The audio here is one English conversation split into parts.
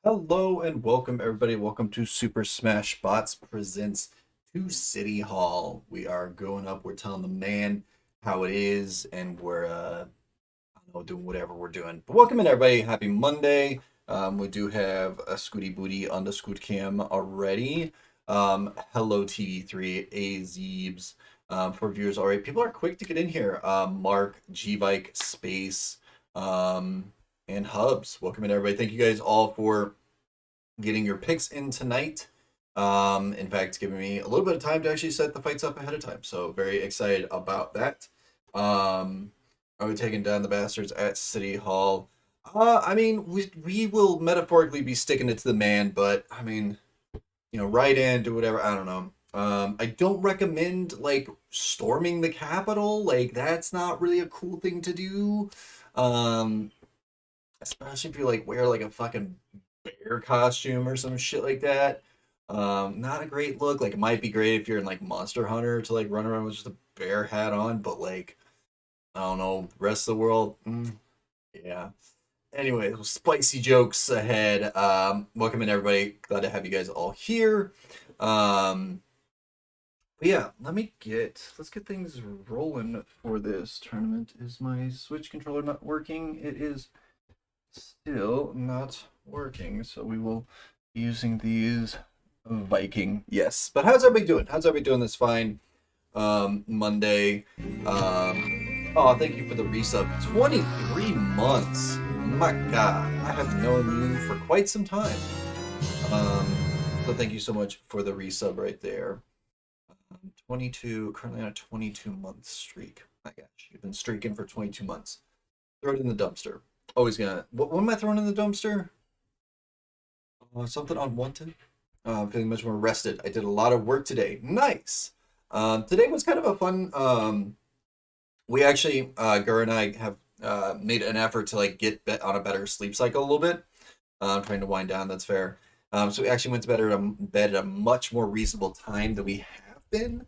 Hello and welcome everybody. Welcome to Super Smash Bots presents to City Hall. We are going up. We're telling the man how it is, and we're I don't know, doing whatever we're doing. But welcome in everybody. Happy Monday. We do have a Scooty Booty on the Scoot Cam already. Hello TV3 Azebs. For viewers already. People are quick to get in here. Mark, G-Vike, Space. And Hubs. Welcome in everybody. Thank you guys all for getting your picks in tonight. In fact, giving me a little bit of time to actually set the fights up ahead of time. So very excited about that. Are we taking down the bastards at City Hall? I mean, we will metaphorically be sticking it to the man, but I mean, right in, do whatever. I don't know. I don't recommend like storming the Capitol. Like that's not really a cool thing to do. Um, Especially if you like wear like a fucking bear costume or some shit like that. Not a great look. Like it might be great if you're in like Monster Hunter to like run around with just a bear hat on, but like I don't know, rest of the world, yeah. Anyway, spicy jokes ahead. Welcome in everybody. Glad to have you guys all here. Um, but yeah, let's get things rolling for this tournament. Is my Switch controller not working? It is still not working, so we will be using these Viking. Yes, but how's everybody doing? How's everybody doing this fine Monday? Oh, thank you for the resub. 23 months. My God, I have known you for quite some time. Um, so thank you so much for the resub right there. 22, currently on a 22-month streak. My gosh, you've been streaking for 22 months. Throw it in the dumpster. Always gonna. What am I throwing in the dumpster? Something unwanted. Feeling much more rested. I did a lot of work today. Nice. Today was kind of a fun. We actually, Gur and I have made an effort to like get on a better sleep cycle a little bit. Trying to wind down. That's fair. So we actually went to bed at a much more reasonable time than we have been,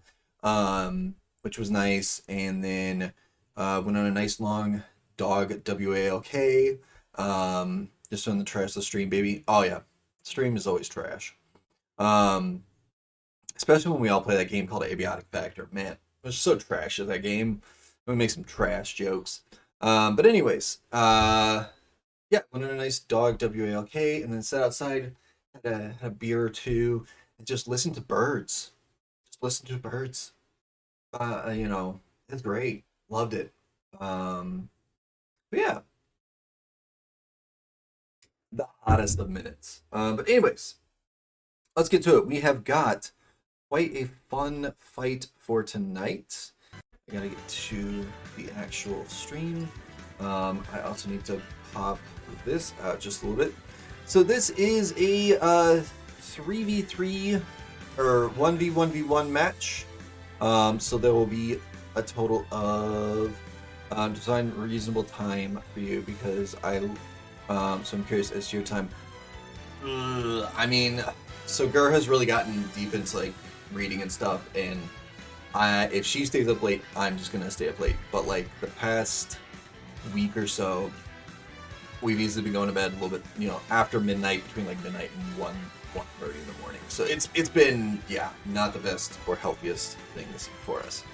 which was nice. And then went on a nice long dog WALK. Just on the trash the stream, baby. Oh yeah, stream is always trash. Um, Especially when we all play that game called Abiotic Factor. Man, it was so trash at that game. We make some trash jokes. But anyways, yeah, went on a nice dog WALK and then sat outside, had a beer or two, and just listened to birds. Just listen to birds. It's great. Loved it. But yeah, the hottest of minutes. But anyways, let's get to it. We have got quite a fun fight for tonight. I gotta get to the actual stream. I also need to pop this out just a little bit. So this is a 3v3 or 1v1v1 match. So there will be a total of design reasonable time for you because so I'm curious as to your time. I mean, so Gur has really gotten deep into like reading and stuff, and if she stays up late, I'm just gonna stay up late. But like the past week or so, we've easily been going to bed a little bit, after midnight, between like midnight and 1:30 in the morning. So it's been not the best or healthiest things for us.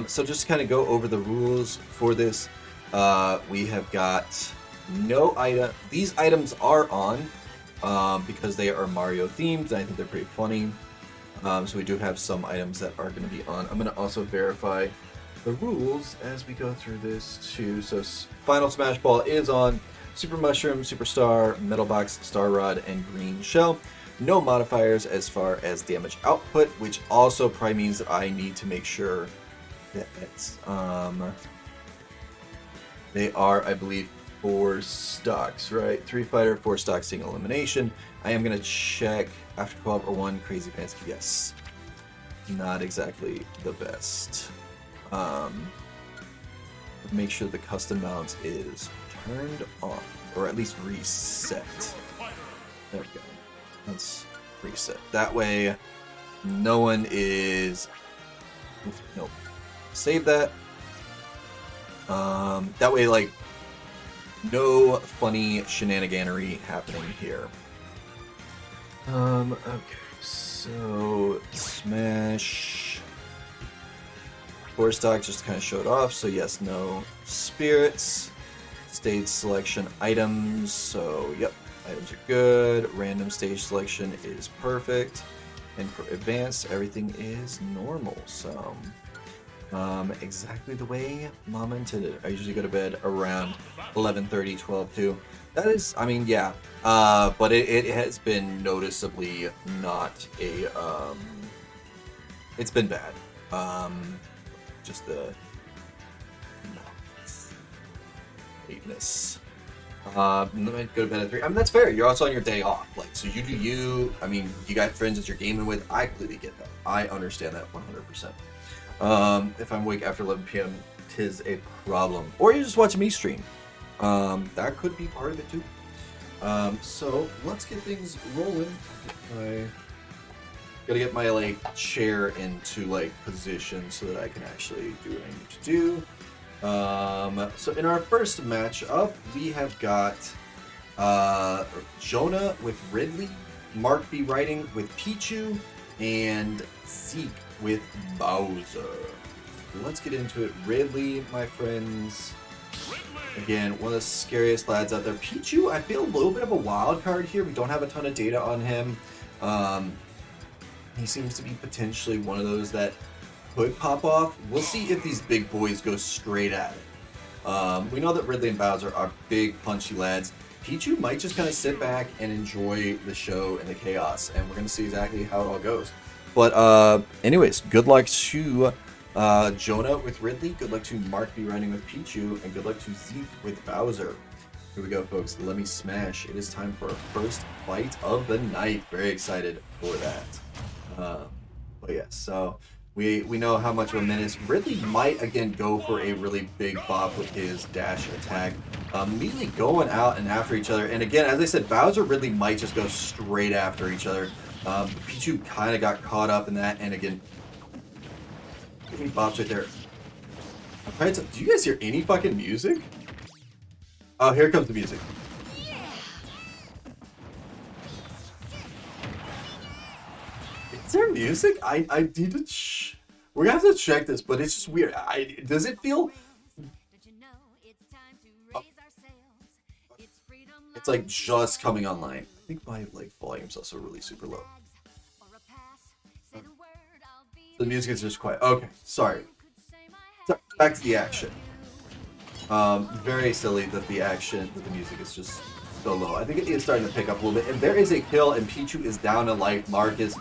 So just to kind of go over the rules for this, we have got no item. These items are on because they are Mario themed, and I think they're pretty funny. So we do have some items that are going to be on. I'm going to also verify the rules as we go through this too. So Final Smash Ball is on. Super Mushroom, Superstar, Metal Box, Star Rod, and Green Shell. No modifiers as far as damage output, which also probably means that I need to make sure that they are, I believe, 4 stocks, right? 3 fighter, 4 stock, single elimination. I am gonna check after 12 or 1 Crazy Pants. Yes, not exactly the best. Make sure the custom mounts is turned on, or at least reset. There we go. Let's reset. That way, no one is. Nope. Save that. That way, like, no funny shenaniganery happening here. Okay, so Smash. Core stock just kind of showed off, so yes, no spirits. Stage selection items, so yep, items are good. Random stage selection is perfect. And for advanced, everything is normal, so exactly the way Mama intended. I usually go to bed around 11:30, 12 too. That is, I mean, yeah, but it has been noticeably not a, it's been bad. Just the lateness. Go to bed at 3. I mean, that's fair. You're also on your day off. Like, so you do you. I mean, you got friends that you're gaming with. I completely get that. I understand that 100%. If I'm awake after 11 p.m., tis a problem. Or you're just watching me stream. That could be part of it too. So let's get things rolling. I gotta get my like chair into like position so that I can actually do what I need to do. So in our first matchup, we have got Jonah with Ridley, Mark B. Writing with Pichu, and Zeke with Bowser. Let's get into it. Ridley, my friends. Again, one of the scariest lads out there. Pichu, I feel a little bit of a wild card here. We don't have a ton of data on him. He seems to be potentially one of those that could pop off. We'll see if these big boys go straight at it. We know that Ridley and Bowser are big, punchy lads. Pichu might just kind of sit back and enjoy the show and the chaos, and we're going to see exactly how it all goes. But anyways, good luck to Jonah with Ridley, good luck to Mark B. Running with Pichu, and good luck to Zeke with Bowser. Here we go, folks. Let me smash. It is time for our first fight of the night. Very excited for that. But yeah, so we know how much of a menace. Ridley might again go for a really big bop with his dash attack, immediately going out and after each other. And again, as I said, Bowser Ridley might just go straight after each other. Pichu kind of got caught up in that, and again, he bops right there. Do you guys hear any fucking music? Oh, here comes the music. Is there music? I need to. We're gonna have to check this, but it's just weird. Does it feel? Oh. It's like just coming online. I think my like volume's also really super low. The music is just quiet. Okay, sorry. So, back to the action. Very silly that the music is just so low. I think it is starting to pick up a little bit. And there is a kill, and Pichu is down to life. Marcus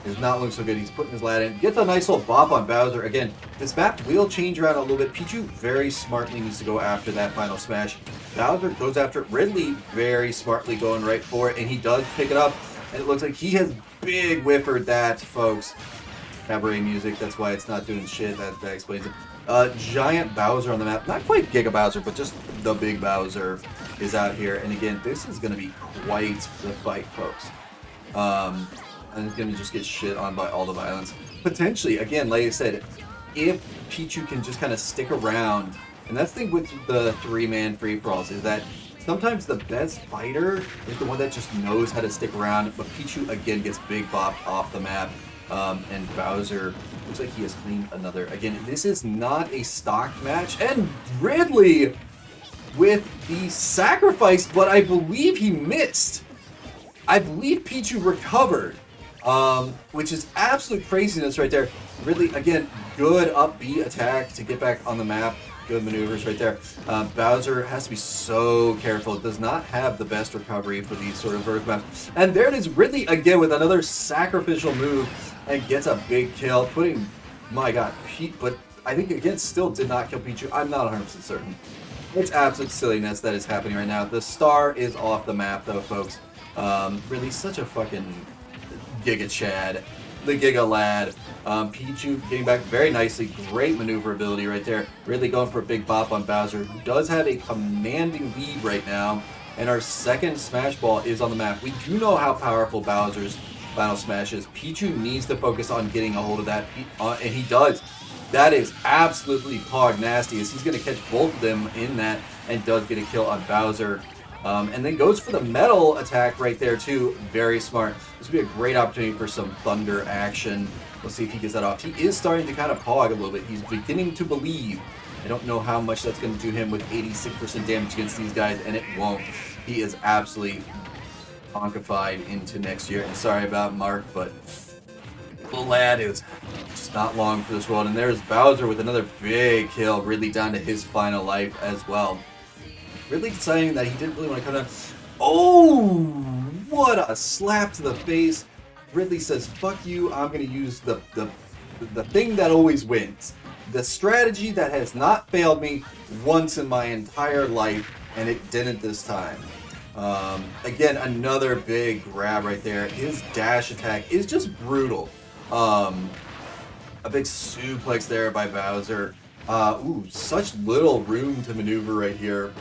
is not looking so good. He's putting his lad in. Gets a nice little bop on Bowser. Again, this map will change around a little bit. Pichu very smartly needs to go after that final smash. Bowser goes after it. Ridley very smartly going right for it, and he does pick it up. And it looks like he has big whiffered that, folks. Cabaret music, that's why it's not doing shit. That explains it. Giant Bowser on the map. Not quite Giga Bowser, but just the big Bowser is out here. And again, this is going to be quite the fight, folks. And it's going to just get shit on by all the violence. Potentially, again, like I said, if Pichu can just kind of stick around, and that's the thing with the three-man free-for-alls, is that sometimes the best fighter is the one that just knows how to stick around, but Pichu, again, gets big bopped off the map. And Bowser looks like he has cleaned another. Again, this is not a stock match. And Ridley with the sacrifice, but I believe he missed. I believe Pichu recovered, which is absolute craziness right there. Ridley, again, good up B attack to get back on the map. Good maneuvers right there. Bowser has to be so careful. Does not have the best recovery for these sort of vertical maps. And there it is, Ridley again with another sacrificial move and gets a big kill, putting, my god, but I think again still did not kill Pichu. I'm not 100% certain. It's absolute silliness that is happening right now. The star is off the map though, folks. Really such a fucking Giga Chad. The Giga Lad. Pichu getting back very nicely. Great maneuverability right there. Ridley going for a big bop on Bowser, who does have a commanding lead right now. And our second Smash Ball is on the map. We do know how powerful Bowser's final smash is. Pichu needs to focus on getting a hold of that, and he does. That is absolutely hog nasty, as he's going to catch both of them in that, and does get a kill on Bowser. And then goes for the metal attack right there too. Very smart. This would be a great opportunity for some thunder action. Let's see if he gets that off. He is starting to kind of pog a little bit. He's beginning to believe. I don't know how much that's going to do him with 86% damage against these guys, and it won't. He is absolutely honkified into next year. And sorry about Mark, but the lad is just not long for this world. And there's Bowser with another big kill, Ridley down to his final life as well. Ridley deciding that he didn't really want to come down. Oh, what a slap to the face. Ridley says, fuck you, I'm going to use the thing that always wins. The strategy that has not failed me once in my entire life, and it didn't this time. Again, another big grab right there. His dash attack is just brutal. A big suplex there by Bowser. Ooh, such little room to maneuver right here.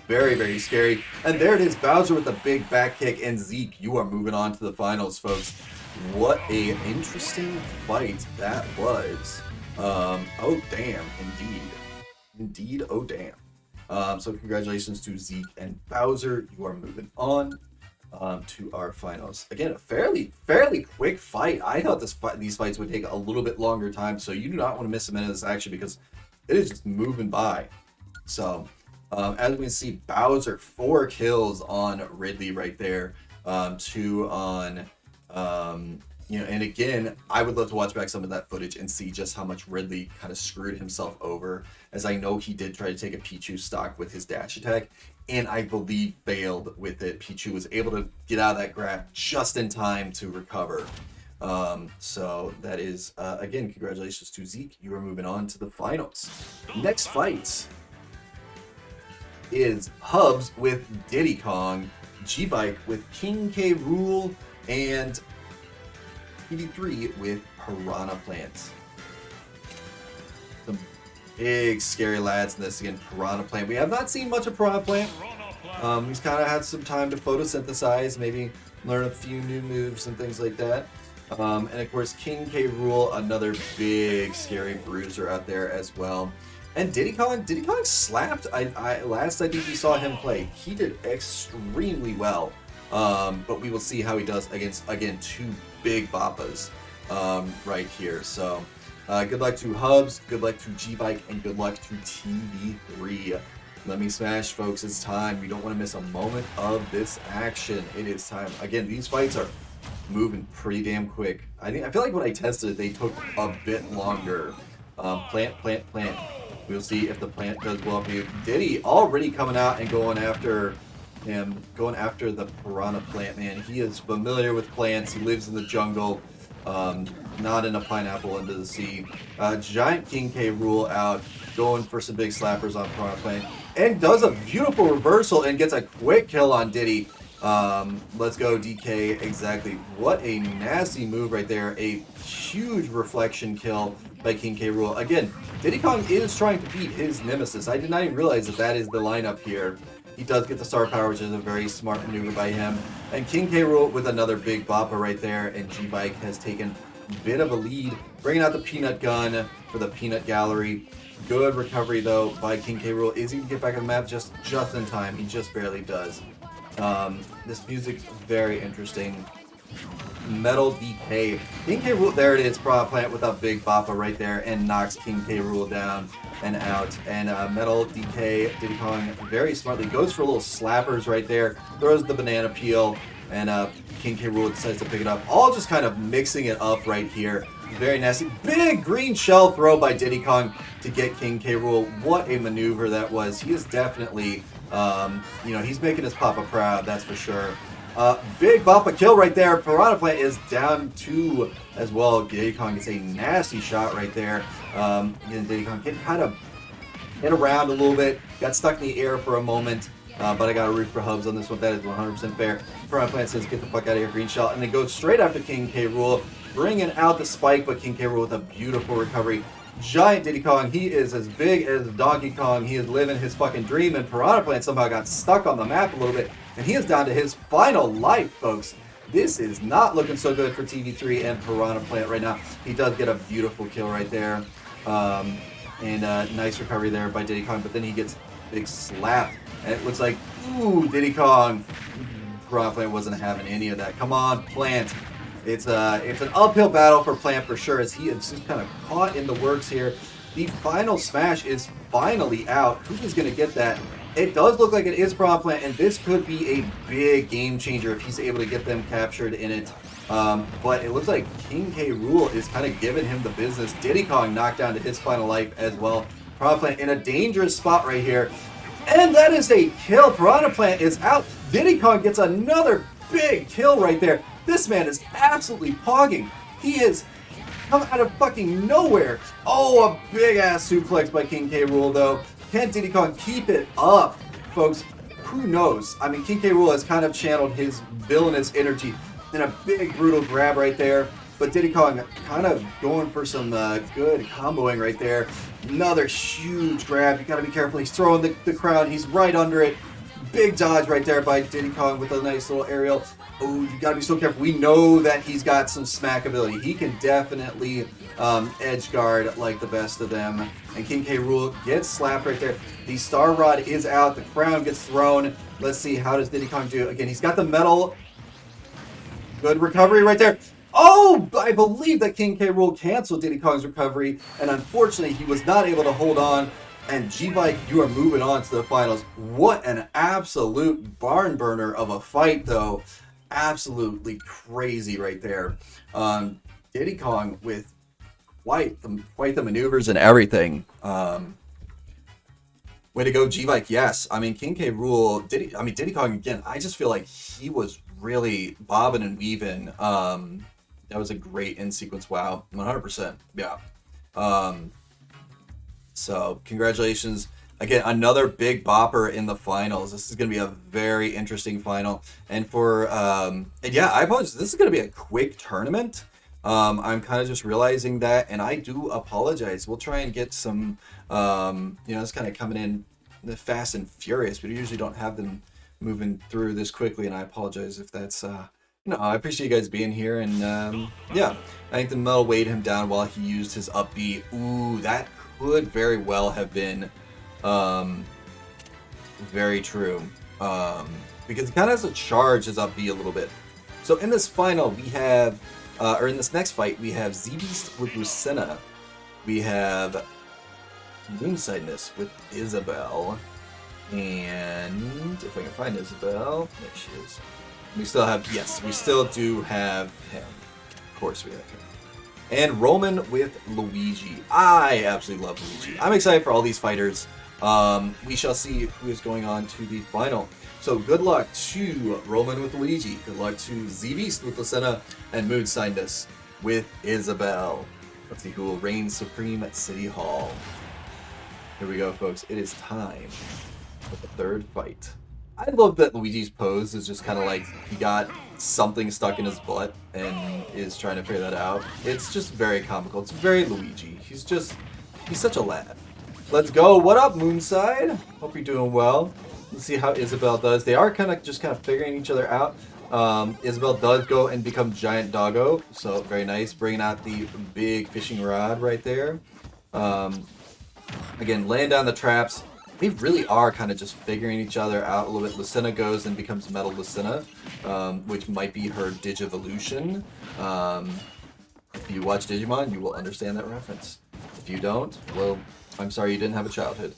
Very, very scary. And there it is, Bowser with a big back kick, and Zeke, you are moving on to the finals, folks. What a interesting fight that was. Oh damn, indeed. Indeed, oh damn. So congratulations to Zeke and Bowser. You are moving on to our finals. Again, a fairly quick fight. I thought these fights would take a little bit longer time, so you do not want to miss a minute of this action because it is just moving by. So, as we can see, Bowser 4 kills on Ridley right there, 2 on, and again, I would love to watch back some of that footage and see just how much Ridley kind of screwed himself over, as I know he did try to take a Pichu stock with his dash attack, and I believe failed with it. Pichu was able to get out of that grab just in time to recover. So that is, again, congratulations to Zeke. You are moving on to the finals. Next fight is Hubs with Diddy Kong, G-Bike with King K. Rool, and PD3 with Piranha Plant. Some big scary lads in this. Again, Piranha Plant. We have not seen much of Piranha Plant. He's kind of had some time to photosynthesize, maybe learn a few new moves and things like that. And of course, King K. Rool, another big scary bruiser out there as well. And Diddy Kong slapped. Last I think we saw him play, he did extremely well. But we will see how he does against, again, 2 big Bappas right here. So good luck to Hubs, good luck to G-Bike, and good luck to TV3. Let me smash, folks. It's time. We don't want to miss a moment of this action. It is time. Again, these fights are moving pretty damn quick. I feel like when I tested it, they took a bit longer. Plant. We'll see if the plant does well for you. Diddy already coming out and going after him, going after the Piranha Plant, man. He is familiar with plants. He lives in the jungle, not in a pineapple under the sea. Giant King K. Rool out, going for some big slappers on Piranha Plant, and does a beautiful reversal and gets a quick kill on Diddy. Let's go, DK. Exactly. What a nasty move right there. A huge reflection kill by King K. Rool. Again, Diddy Kong is trying to beat his nemesis. I did not even realize that is the lineup here. He does get the star power, which is a very smart maneuver by him. And King K. Rool with another big bopper right there. And G-Bike has taken a bit of a lead, bringing out the peanut gun for the peanut gallery. Good recovery, though, by King K. Rool. Is he going to get back on the map just in time? He just barely does. This music's very interesting. Metal DK. King K. Rool, there it is, Piranha Plant with a big bopper right there and knocks King K. Rool down and out. And Metal DK, Diddy Kong very smartly goes for little slappers right there, throws the banana peel, and King K. Rool decides to pick it up. All just kind of mixing it up right here. Very nasty. Big green shell throw by Diddy Kong to get King K. Rool. What a maneuver that was. He is definitely, he's making his papa proud, that's for sure. Big boppa kill right there. Piranha Plant is down 2 as well. Diddy Kong gets a nasty shot right there. Diddy Kong getting kind of hit around a little bit. Got stuck in the air for a moment. But I got a root for Hubs on this one. That is 100% fair. Piranha Plant says, get the fuck out of here, green shell. And then goes straight after King K. Rool, bringing out the spike, but King K. Rool with a beautiful recovery. Giant Diddy Kong, he is as big as Donkey Kong. He is living his fucking dream, and Piranha Plant somehow got stuck on the map a little bit, and he is down to his final life, folks. This is not looking so good for TV3 and Piranha Plant right now. He does get a beautiful kill right there, and nice recovery there by Diddy Kong, but then he gets big slapped And it looks like, ooh, Diddy Kong. Piranha Plant wasn't having any of that. Come on, Plant. It's an uphill battle for Plant for sure, as he is just kind of caught in the works here. The final smash is finally out. Who's going to get that? It does look like it is Piranha Plant, and this could be a big game changer if he's able to get them captured in it. But it looks like King K. Rool is kind of giving him the business. Diddy Kong knocked down to his final life as well. Piranha Plant in a dangerous spot right here. And that is a kill. Piranha Plant is out. Diddy Kong gets another big kill right there. This man is absolutely pogging. He is come out of fucking nowhere. Oh, a big ass suplex by King K. Rool though. Can Diddy Kong keep it up? Folks, who knows? I mean, King K. Rool has kind of channeled his villainous energy in a big brutal grab right there. But Diddy Kong kind of going for some good comboing right there. Another huge grab. You got to be careful. He's throwing the crown. He's right under it. Big dodge right there by Diddy Kong with a nice little aerial. Oh, you got to be so careful. We know that he's got some smack ability. He can definitely edge guard like the best of them. And King K. Rool gets slapped right there. The Star Rod is out. The crown gets thrown. Let's see, how does Diddy Kong do? Again, he's got the metal. Good recovery right there. Oh, I believe that King K. Rool canceled Diddy Kong's recovery, and unfortunately, he was not able to hold on. And G-Bike, you are moving on to the finals. What an absolute barn burner of a fight, though. Absolutely crazy right there. Diddy Kong with quite the maneuvers and everything. Way to go, G-Bike. Yes, I mean King K. Rool. Diddy Kong again. I just feel like he was really bobbing and weaving. That was a great in sequence. Wow, 100%. Yeah. So congratulations again, another big bopper in the finals. This is going to be a very interesting final. And for and yeah, I apologize. This is going to be a quick tournament. I'm kind of just realizing that, and I do apologize. We'll try and get some, it's kind of coming in fast and furious. We usually don't have them moving through this quickly, and I apologize if that's, I appreciate you guys being here, and yeah, I think the metal weighed him down while he used his upbeat. Ooh, that could very well have been, very true, because he kind of has to charge his upbeat a little bit. So in this final, we have, or in this next fight, we have Z-Beast with Lucina. We have Moonsightness with Isabel. And if I can find Isabel, there she is. We still have, yes, we still do have him. Of course we have him. And Roman with Luigi. I absolutely love Luigi. I'm excited for all these fighters. We shall see who is going on to the final. So good luck to Roman with Luigi. Good luck to Z-Beast with Lucina. And Moonsightness with Isabel. Let's see who will reign supreme at City Hall. Here we go, folks. It is time for the third fight. I love that Luigi's pose is just kind of like he got something stuck in his butt and is trying to figure that out. It's just very comical. It's very Luigi. He's such a lad. Let's go. What up, Moonside? Hope you're doing well. Let's see how Isabel does. They are kind of figuring each other out. Isabel does go and become Giant Doggo, so very nice. Bringing out the big fishing rod right there. Again, laying down the traps. They really are kind of just figuring each other out a little bit. Lucina goes and becomes Metal Lucina, which might be her Digivolution. If you watch Digimon, you will understand that reference. If you don't, well, I'm sorry you didn't have a childhood.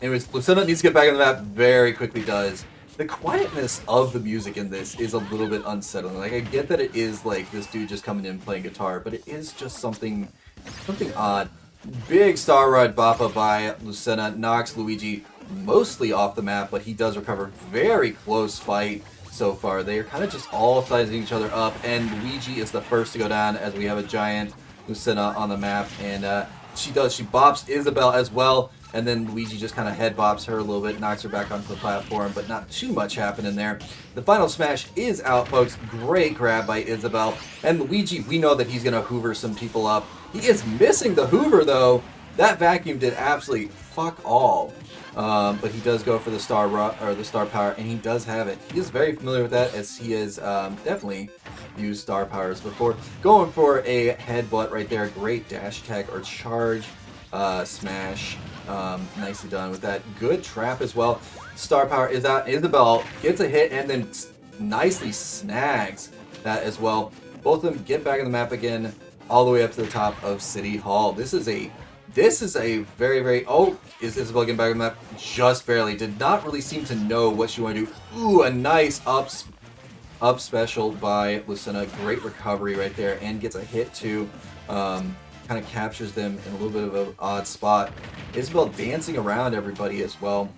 Anyways, Lucina needs to get back on the map, very quickly does. The quietness of the music in this is a little bit unsettling. Like, I get that it is like this dude just coming in playing guitar, but it is just something odd. Big Star Rod Bappa by Lucina knocks Luigi mostly off the map, but he does recover. Very close fight so far. They are kind of just all sizing each other up, and Luigi is the first to go down as we have a giant Lucina on the map, and she bops Isabel as well, and then Luigi just kind of head bops her a little bit, knocks her back onto the platform, but not too much happening there. The final smash is out, folks. Great grab by Isabel, and Luigi, we know that he's going to hoover some people up. He is missing the hoover, though. That vacuum did absolutely fuck all. But he does go for the star power, and he does have it. He is very familiar with that, as he has definitely used star powers before. Going for a headbutt right there. Great dash attack or charge smash. Nicely done with that. Good trap as well. star power is that Isabel gets a hit and then nicely snags that as well. Both of them get back on the map again, all the way up to the top of City Hall. This is a very, very... Oh, is Isabel getting back on the map? Just barely. Did not really seem to know what she wanted to do. Ooh, a nice up special by Lucina. Great recovery right there, and gets a hit too. Kind of captures them in a little bit of an odd spot. Isabel dancing around everybody as well,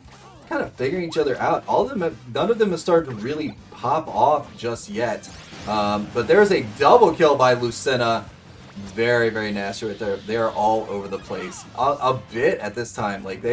kind of figuring each other out. None of them have started to really pop off just yet. But there's a double kill by Lucina. Very, very nasty right there. They are all over the place. A bit at this time. Like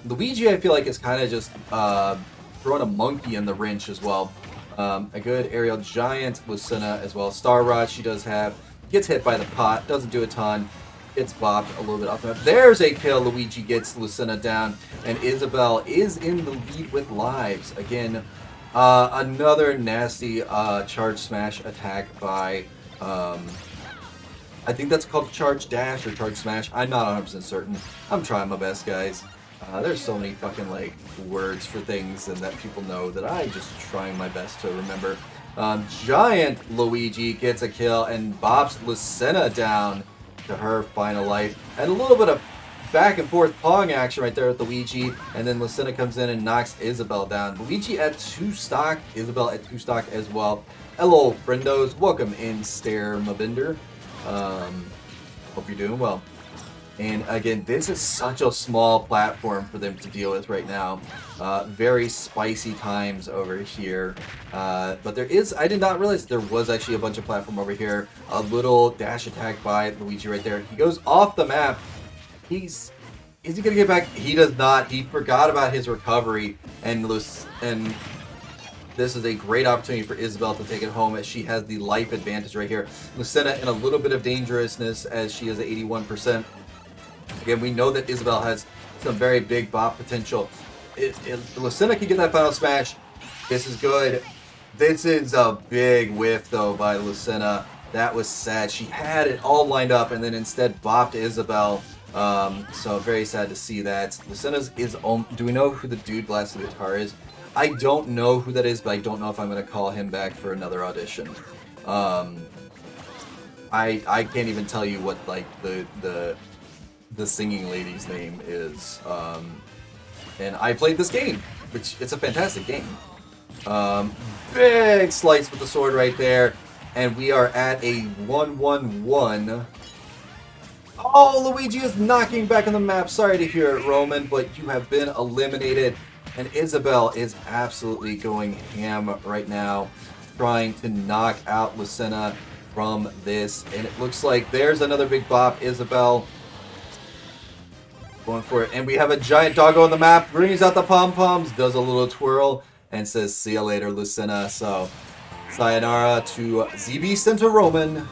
Luigi, I feel like is kind of just throwing a monkey in the wrench as well. A good aerial giant, Lucina as well. Star Rod she does have. Gets hit by the pot. Doesn't do a ton. It's bopped a little bit off the map. There's a kill. Luigi gets Lucina down. And Isabel is in the lead with lives. Again, another nasty charge smash attack by... I think that's called charge dash or charge smash. I'm not 100% certain. I'm trying my best, guys. There's so many fucking like words for things and that people know that I'm just trying my best to remember. Giant Luigi gets a kill and bops Lucina down to her final life. And a little bit of back and forth pawing action right there with Luigi. And then Lucina comes in and knocks Isabel down. Luigi at 2 stock, Isabel at 2 stock as well. Hello, friendos. Welcome in, Stair Mavinder. Hope you're doing well. And again, this is such a small platform for them to deal with right now. Very spicy times over here. But there is, I did not realize there was actually a bunch of platform over here. A little dash attack by Luigi right there. He goes off the map. Is he gonna get back? He does not. He forgot about his recovery, and this is a great opportunity for Isabel to take it home as she has the life advantage right here. Lucina in a little bit of dangerousness as she is at 81%. Again, we know that Isabel has some very big bop potential. If Lucina can get that final smash, this is good. This is a big whiff, though, by Lucina. That was sad. She had it all lined up and then instead bopped Isabel. So very sad to see that. Lucina's is... do we know who the dude blasted the guitar is? I don't know who that is, but I don't know if I'm going to call him back for another audition. I can't even tell you what, like, the singing lady's name is. And I played this game, which it's a fantastic game. Big slice with the sword right there. And we are at a 1-1-1. Oh, Luigi is knocking back on the map. Sorry to hear it, Roman, but you have been eliminated. And Isabel is absolutely going ham right now, trying to knock out Lucina from this. And it looks like there's another big bop. Isabel going for it. And we have a giant doggo on the map, brings out the pom-poms, does a little twirl, and says, see ya later, Lucina. So, sayonara to ZB Center Roman.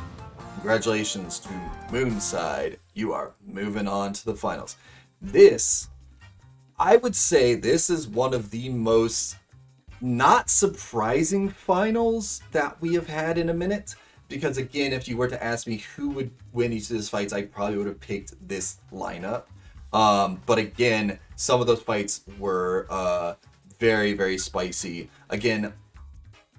Congratulations to Moonside. You are moving on to the finals. I would say this is one of the most not surprising finals that we have had in a minute. Because again, if you were to ask me who would win each of these fights, I probably would have picked this lineup. But again, some of those fights were very, very spicy. Again,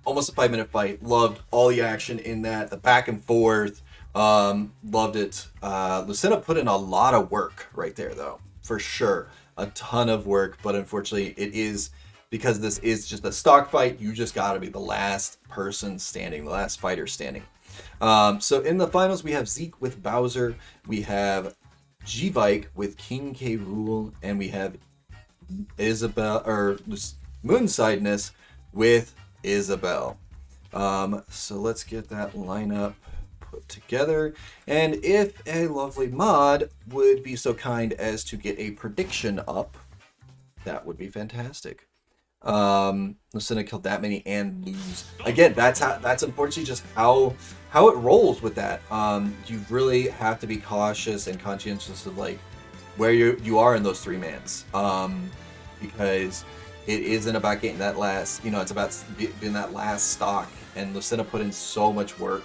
almost a 5-minute fight. Loved all the action in that, the back and forth. Loved it. Lucina put in a lot of work right there, though, for sure. A ton of work, but unfortunately it is, because this is just a stock fight, you just got to be the last person standing, the last fighter standing. So in the finals, we have Zeke with Bowser, we have G-Vike with King K. Rool, and we have Isabel, or Moonsideness with Isabel. So let's get that lineup put together, and if a lovely mod would be so kind as to get a prediction up, that would be fantastic. Lucina killed that many and lose again. That's unfortunately just how it rolls with that. You really have to be cautious and conscientious of like where you are in those 3 mans, because it isn't about getting that last, it's about being that last stock, and Lucina put in so much work.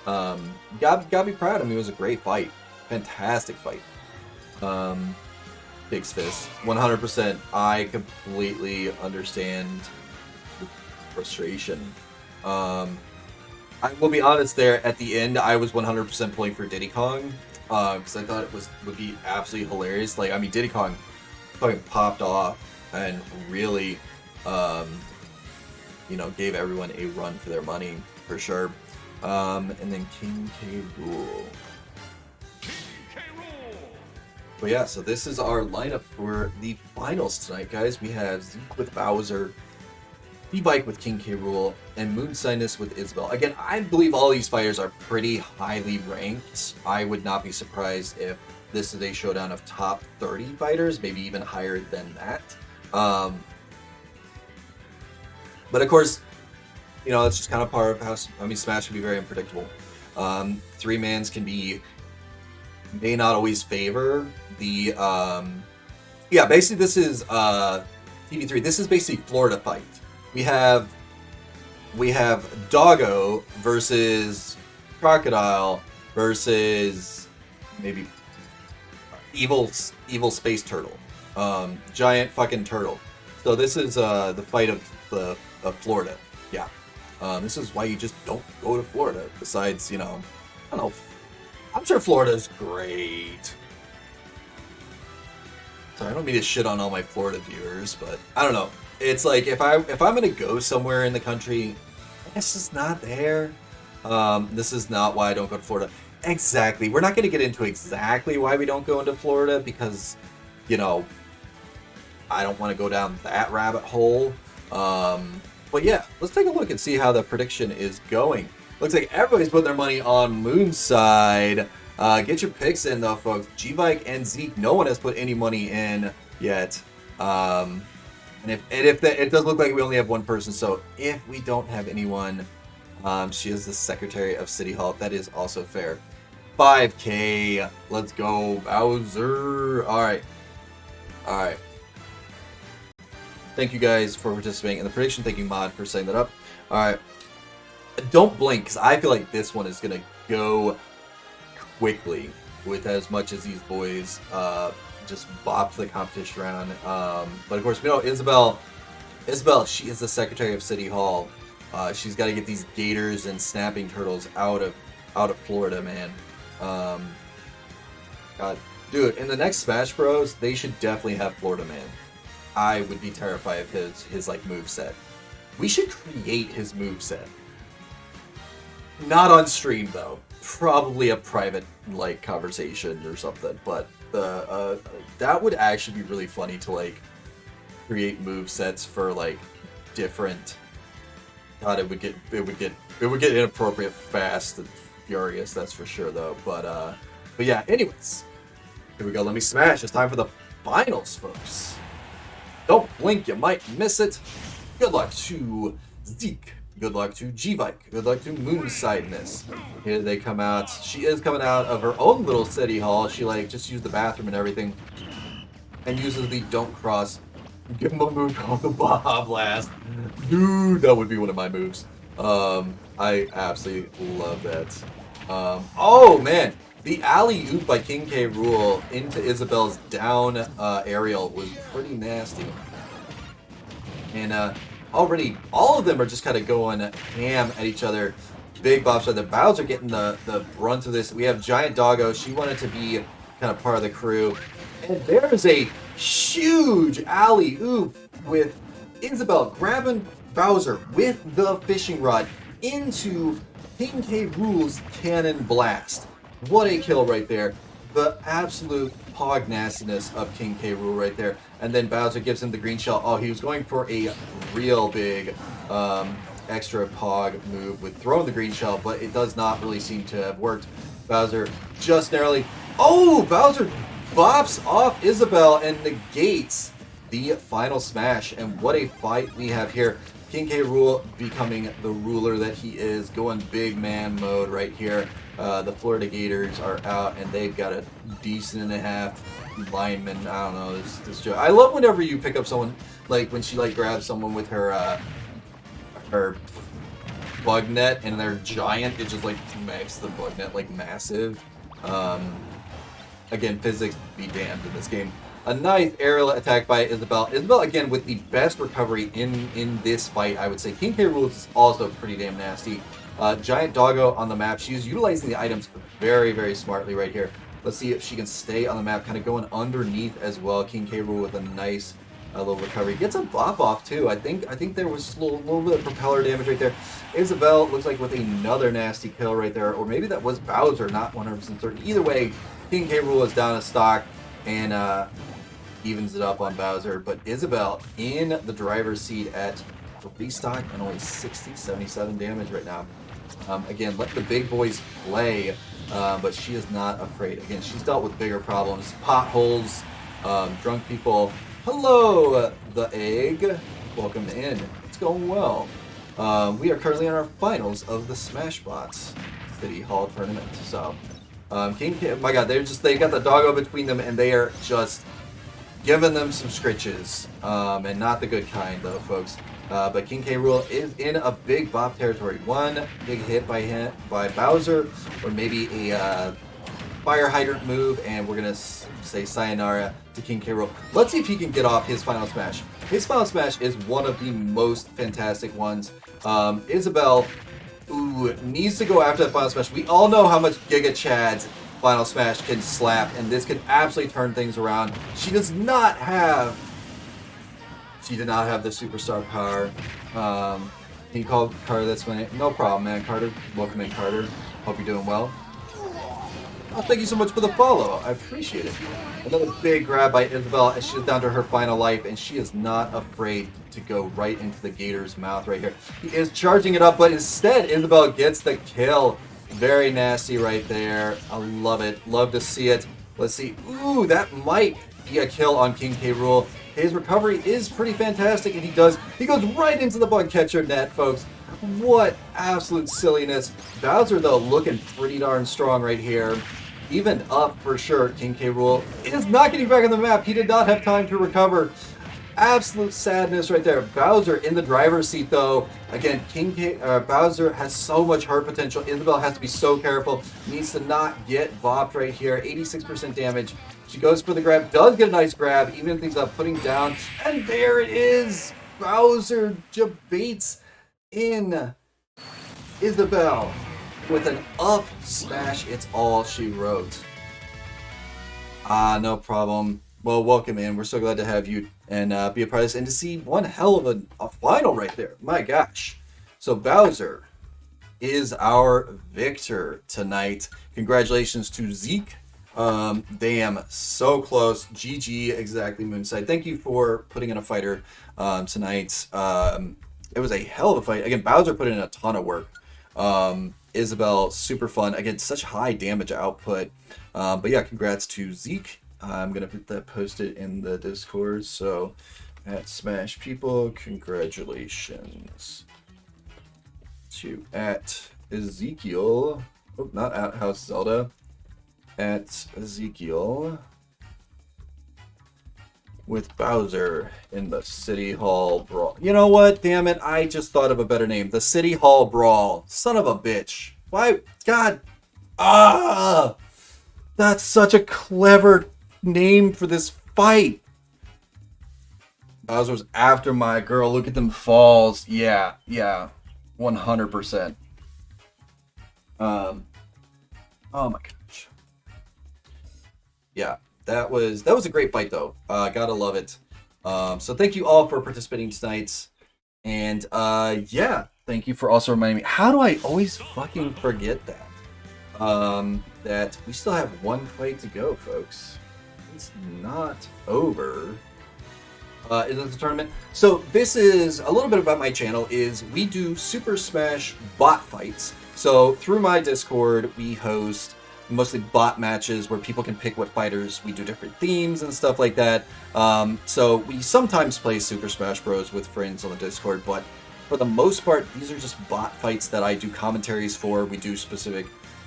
Gotta be proud of him. It was a great fight. Fantastic fight. Big's Fist. 100%. I completely understand the frustration. I will be honest there, at the end, I was 100% pulling for Diddy Kong, because I thought it would be absolutely hilarious. Like, I mean, Diddy Kong fucking popped off and really, you know, gave everyone a run for their money, for sure. And then King K. Rool. But yeah, so this is our lineup for the finals tonight, guys. We have Zeke with Bowser, D-Bike with King K. Rool, and Moonsightness with Isabel. Again, I believe all these fighters are pretty highly ranked. I would not be surprised if this is a showdown of top 30 fighters, maybe even higher than that. But of course, you know, it's just kind of part of how, I mean, Smash can be very unpredictable. Three-mans may not always favor the, yeah, basically this is, TV3, this is basically Florida fight. We have Doggo versus Crocodile versus maybe evil space turtle, giant fucking turtle. So this is the fight of Florida. Yeah, this is why you just don't go to Florida. Besides, you know, I don't know. I'm sure Florida's great. Sorry, I don't mean to shit on all my Florida viewers, but I don't know. It's like if I'm gonna go somewhere in the country, it's just not there. This is not why I don't go to Florida. Exactly. We're not gonna get into exactly why we don't go into Florida because, you know, I don't want to go down that rabbit hole. But yeah, let's take a look and see how the prediction is going. Looks like everybody's putting their money on Moonside. Get your picks in though, folks. G-Bike and Zeke, no one has put any money in yet. And if it does look like we only have one person, so if we don't have anyone, she is the Secretary of City Hall. That is also fair. 5K. Let's go, Bowser. All right. Thank you guys for participating in the prediction. Thank you, Mod, for setting that up. All right. Don't blink, because I feel like this one is going to go quickly with as much as these boys just bop the competition around. But of course, we know Isabel, she is the Secretary of City Hall. She's got to get these gators and snapping turtles out of Florida, man. God, dude, in the next Smash Bros, they should definitely have Florida Man. I would be terrified of his like moveset. We should create his moveset. Not on stream though. Probably a private like conversation or something. But that would actually be really funny to like create movesets for like different. God, it would get inappropriate fast and furious. That's for sure though. But yeah. Anyways, here we go. Let me smash. It's time for the finals, folks. Don't blink, you might miss it. Good luck to Zeke. Good luck to G-Bike. Good luck to Moonsightness. Here they come out. She is coming out of her own little city hall. She like just used the bathroom and everything. And uses the don't cross. Give him a move called the Baja Blast. Dude, that would be one of my moves. I absolutely love that. Oh man. The alley-oop by King K. Rool into Isabel's down aerial was pretty nasty. And already, all of them are just kind of going ham at each other. Big bops by the Bowser getting the brunt of this. We have Giant Doggo. She wanted to be kind of part of the crew. And there's a huge alley-oop with Isabel grabbing Bowser with the fishing rod into King K. Rool's cannon blast. What a kill right there. The absolute pog nastiness of King K. Rool right there. And then Bowser gives him the green shell. Oh, he was going for a real big extra pog move with throwing the green shell, but it does not really seem to have worked. Bowser just narrowly... Oh! Bowser bops off Isabel and negates the final smash. And what a fight we have here. King K. Rool becoming the ruler that he is, going big man mode right here. The Florida Gators are out, and they've got a decent and a half lineman. I don't know, this joke. I love whenever you pick up someone, like when she like grabs someone with her bug net and they're giant, it just like makes the bug net like massive. Again, physics be damned in this game. A nice aerial attack by Isabel. Isabel, again, with the best recovery in this fight, I would say. King K. Rool is also pretty damn nasty. Giant Doggo on the map. She's utilizing the items very, very smartly right here. Let's see if she can stay on the map, kind of going underneath as well. King K. Rool with a nice little recovery. Gets a bop off too. I think there was a little bit of propeller damage right there. Isabel looks like with another nasty kill right there, or maybe that was Bowser, not 100% certain. Either way, King K. Rool is down a stock and evens it up on Bowser. But Isabel in the driver's seat at restock and only 77 damage right now. Again, let the big boys play, but she is not afraid. Again, she's dealt with bigger problems, potholes, drunk people. Hello, the egg. Welcome in. It's going well. We are currently in our finals of the Smashbots City Hall tournament. So, oh my God, they got the doggo between them, and they are just giving them some scritches, and not the good kind, though, folks. But King K. Rool is in a big bop territory. One big hit by Bowser, or maybe a fire hydrant move, and we're gonna say sayonara to King K. Rool. Let's see if he can get off his final smash. His final smash is one of the most fantastic ones. Isabel needs to go after the final smash. We all know how much Giga Chad's final smash can slap, and this can absolutely turn things around. She did not have the superstar power. Can you call Carter this way? No problem, man. Carter, welcome in, Carter. Hope you're doing well. Oh, thank you so much for the follow. I appreciate it. Another big grab by Isabel, and she's down to her final life, and she is not afraid to go right into the Gator's mouth right here. He is charging it up, but instead, Isabel gets the kill. Very nasty right there. I love it. Love to see it. Let's see. Ooh, that might be a kill on King K. Rool. His recovery is pretty fantastic, and he goes right into the bug catcher net, folks. What absolute silliness. Bowser, though, looking pretty darn strong right here. Even up for sure. King K. Rool is not getting back on the map. He did not have time to recover. Absolute sadness right there. Bowser in the driver's seat, though. Again, Bowser has so much hurt potential. Isabel has to be so careful. Needs to not get bopped right here. 86% damage. She goes for the grab. Does get a nice grab. Even things up, putting down. And there it is. Bowser debates in Isabel with an up smash. It's all she wrote. No problem. Well, welcome in. We're so glad to have you and be a part of this, and to see one hell of a final right there. My gosh. So Bowser is our victor tonight. Congratulations to Zeke. Damn, so close. GG, exactly, Moonside. Thank you for putting in a fighter tonight. It was a hell of a fight. Again, Bowser put in a ton of work. Isabel, super fun. Again, such high damage output. But yeah, congrats to Zeke. I'm going to put that posted in the Discord. So, at Smash People, congratulations to at Ezekiel. Oh, not at House Zelda. At Ezekiel with Bowser in the City Hall Brawl. You know what? Damn it. I just thought of a better name. The City Hall Brawl. Son of a bitch. Why? God. That's such a clever name for this fight. Bowser's after my girl. Look at them falls. Yeah. 100%. Oh my gosh. Yeah, that was a great fight though. Gotta love it. So thank you all for participating tonight. And yeah, thank you for also reminding me. How do I always fucking forget that? That we still have one fight to go, folks. It's not over. Is it the tournament? So this is a little bit about my channel. Is we do Super Smash bot fights. So through my Discord, we host mostly bot matches where people can pick what fighters. We do different themes and stuff like that. So we sometimes play Super Smash Bros. With friends on the Discord, but for the most part, these are just bot fights that I do commentaries for. We do specific,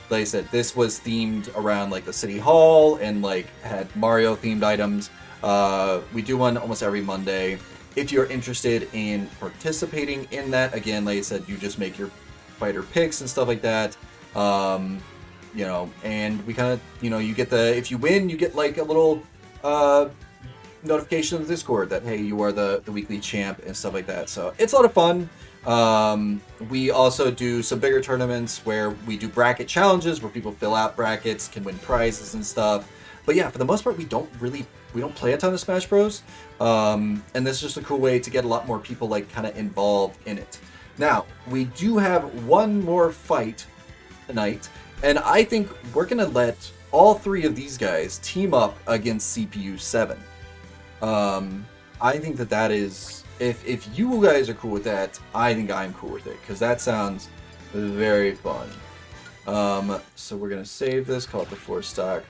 like I said, this was themed around like the City Hall and like had Mario themed items. We do one almost every Monday. If you're interested in participating in that, again, like I said, you just make your fighter picks and stuff like that. You know, and we kind of, you know, you get the, if you win, you get like a little notification in the Discord that, hey, you are the weekly champ and stuff like that. So it's a lot of fun. We also do some bigger tournaments where we do bracket challenges where people fill out brackets, can win prizes and stuff. But yeah, for the most part, we don't play a ton of Smash Bros. And this is just a cool way to get a lot more people like kind of involved in it. Now, we do have one more fight tonight, and I think we're gonna let all three of these guys team up against CPU 7. I think that is, if you guys are cool with that, I think I'm cool with it, because that sounds very fun. So we're gonna save this, call it the 4 stock.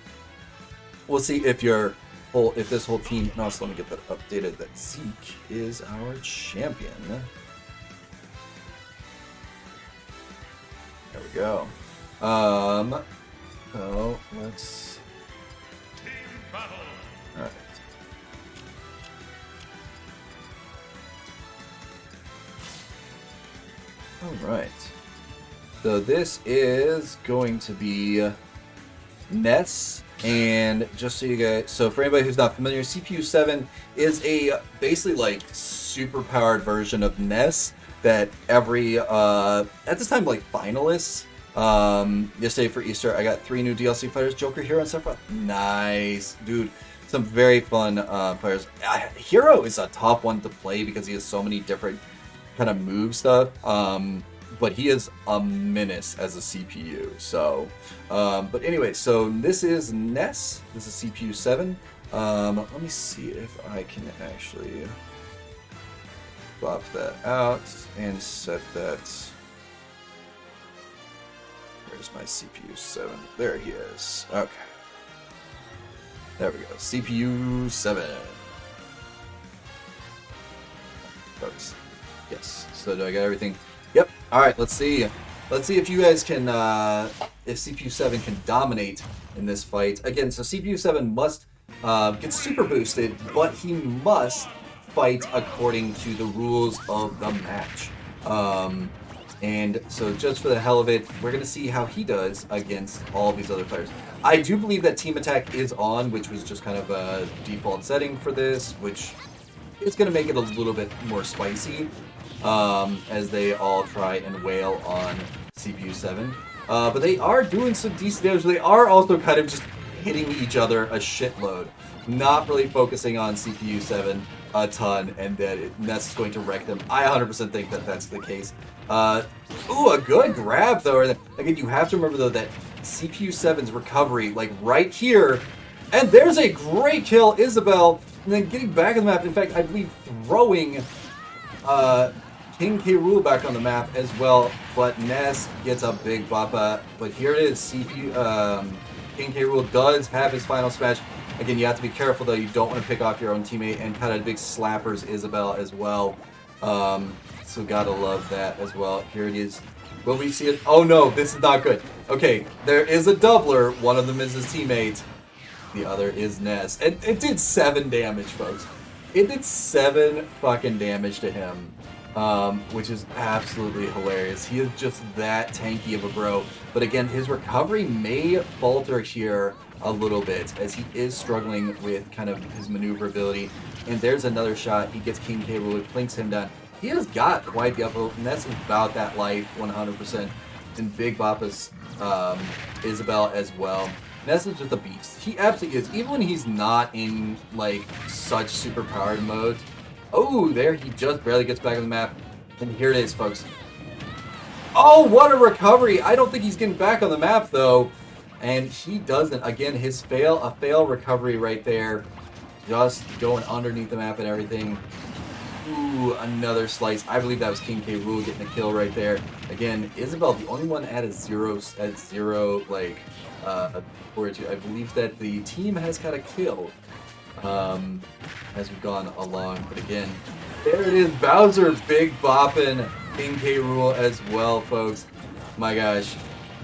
We'll see if this whole team, and also let me get that updated, that Zeke is our champion. There we go. So let's. All right. All right. So this is going to be Ness, and just so you guys, so for anybody who's not familiar, CPU 7 is a basically like super powered version of Ness that every at this time like finalists. Yesterday for Easter, I got 3 new DLC fighters, Joker, Hero, and Sephiroth. Nice, dude. Some very fun players. Hero is a tough one to play because he has so many different kind of move stuff. But he is a menace as a CPU. So, but anyway, so this is Ness. This is CPU 7. Let me see if I can actually swap that out and set that. Where's my CPU 7? There he is. Okay. There we go. CPU 7. Folks. Yes. So do I got everything? Yep. All right. Let's see. Let's see if you guys can, if CPU 7 can dominate in this fight. Again, so CPU 7 must get super boosted, but he must fight according to the rules of the match. And so just for the hell of it, we're going to see how he does against all these other players. I do believe that Team Attack is on, which was just kind of a default setting for this, which is going to make it a little bit more spicy as they all try and wail on CPU 7. But they are doing some decent damage. They are also kind of just hitting each other a shitload, not really focusing on CPU 7 a ton, and that's going to wreck them. I 100% think that that's the case. Ooh, a good grab though. Again, you have to remember though that CPU 7's recovery, like right here, and there's a great kill, Isabel, and then getting back on the map. In fact, I believe throwing King K. Rool back on the map as well, but Ness gets a big boppa. But here it is, King K. Rool does have his final smash. Again, you have to be careful though, you don't want to pick off your own teammate, and kind of big slappers Isabel as well. So gotta love that as well. Here it is. Will we see it? Oh no, this is not good. Okay, there is a doubler. One of them is his teammate. The other is Ness. And it did 7 damage, folks. It did 7 fucking damage to him. Which is absolutely hilarious. He is just that tanky of a bro. But again, his recovery may falter here a little bit as he is struggling with kind of his maneuverability. And there's another shot. He gets King K. Rool, plinks him down. He has got quite the upload, and that's about that life 100%. And Big Boppa's Isabel as well. Ness is just a beast. He absolutely is. Even when he's not in like such super powered mode. Oh, there he just barely gets back on the map. And here it is, folks. Oh, what a recovery! I don't think he's getting back on the map though. And he doesn't. Again, his fail recovery right there. Just going underneath the map and everything. Ooh, another slice. I believe that was King K. Rool getting the kill right there. Again, Isabel, the only one at zero, like, fortitude. I believe that the team has got a kill as we've gone along. But again, there it is. Bowser big bopping King K. Rool as well, folks. My gosh.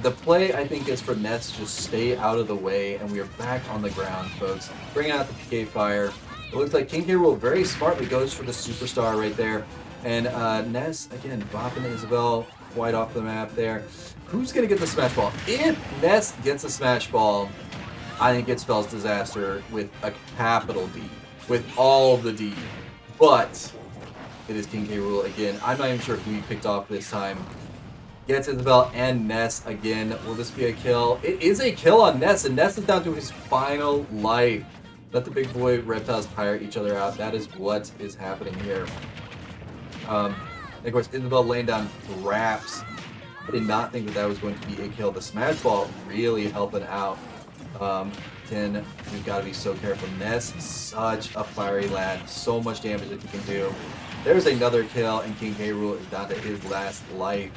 The play, I think, is for Ness to just stay out of the way, and we are back on the ground, folks. Bring out the PK Fire. It looks like King K. Rool very smartly goes for the superstar right there. And Ness, again, bopping Isabel quite off the map there. Who's going to get the Smash Ball? If Ness gets a Smash Ball, I think it spells disaster with a capital D. with all of the D. But it is King K. Rool again. I'm not even sure who he picked off this time. Gets Isabel and Ness again. Will this be a kill? It is a kill on Ness, and Ness is down to his final life. Let the big boy reptiles tire each other out. That is what is happening here. And of course, Isabel laying down traps. I did not think that that was going to be a kill. The smash ball really helping out. We've got to be so careful. Ness, such a fiery lad. So much damage that he can do. There's another kill, and King K. Rool is down to his last life.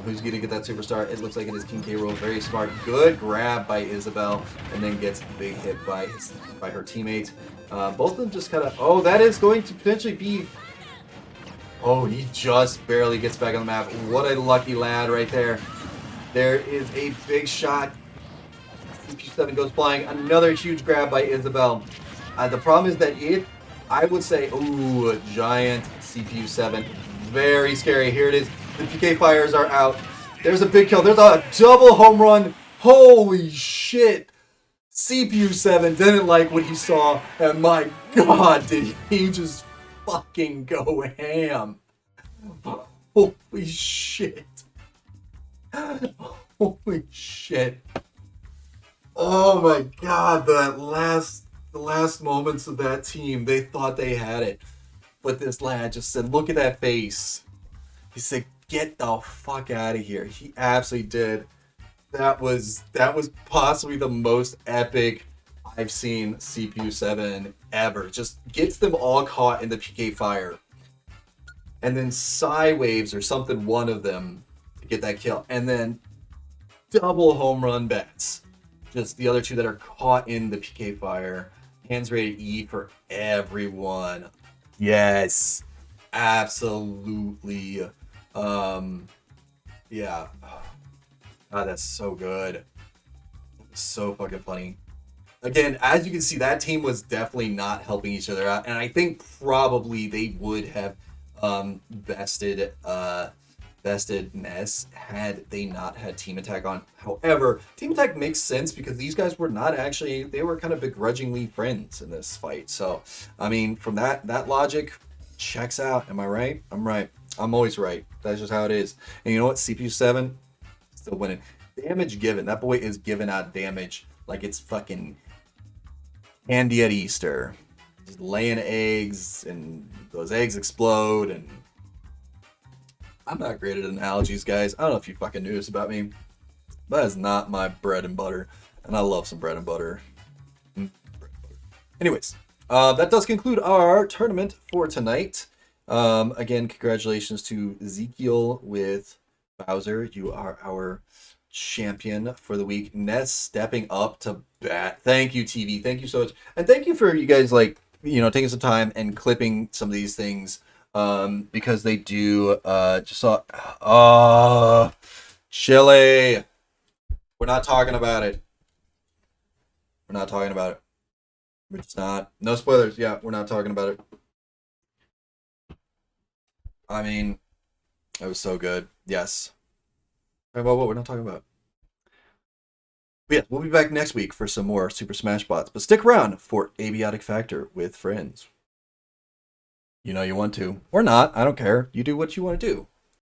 Who's going to get that superstar? It looks like it is King K. Rool. Very smart. Good grab by Isabel, and then gets a big hit by her teammate. Both of them just kind of... Oh, that is going to potentially be... Oh, he just barely gets back on the map. What a lucky lad right there. There is a big shot. CPU7 goes flying. Another huge grab by Isabel. The problem is that I would say, ooh, a giant CPU7. Very scary. Here it is. The PK fires are out. There's a big kill. There's a double home run. Holy shit. CPU7 didn't like what he saw. And my God, did he just fucking go ham. Holy shit. Holy shit. Oh my God, the last moments of that team, they thought they had it. But this lad just said, look at that face. He said, get the fuck out of here. He absolutely did. That was possibly the most epic I've seen CPU7 ever. Just gets them all caught in the PK fire. And then Psywaves or something, one of them, to get that kill. And then double home run bats. Just the other two that are caught in the PK fire. Hands rated E for everyone. Yes. Absolutely. Yeah. God, that's so good. So fucking funny. Again, as you can see, that team was definitely not helping each other out, and I think probably they would have bested Ness had they not had Team Attack on. However, Team Attack makes sense because these guys were not actually, they were kind of begrudgingly friends in this fight. So, I mean, from that logic, checks out. Am I right? I'm right. I'm always right. That's just how it is. And you know what? CPU7 still winning. Damage given. That boy is giving out damage like it's fucking candy at Easter. Just laying eggs, and those eggs explode, and I'm not great at analogies, guys. I don't know if you fucking knew this about me. That is not my bread and butter, and I love some bread and butter. Anyways, that does conclude our tournament for tonight. Again, congratulations to Ezekiel with Bowser. You are our champion for the week. Ness stepping up to bat. Thank you, TV. Thank you so much. And thank you for you guys, like, you know, taking some time and clipping some of these things. Because they do, just saw, Chile. We're not talking about it. We're not talking about it. We're just not. No spoilers. Yeah, we're not talking about it. I mean, it was so good. Yes. About what we're not talking about. But yeah, we'll be back next week for some more Super Smash Bots. But stick around for Abiotic Factor with friends. You know you want to. Or not. I don't care. You do what you want to do.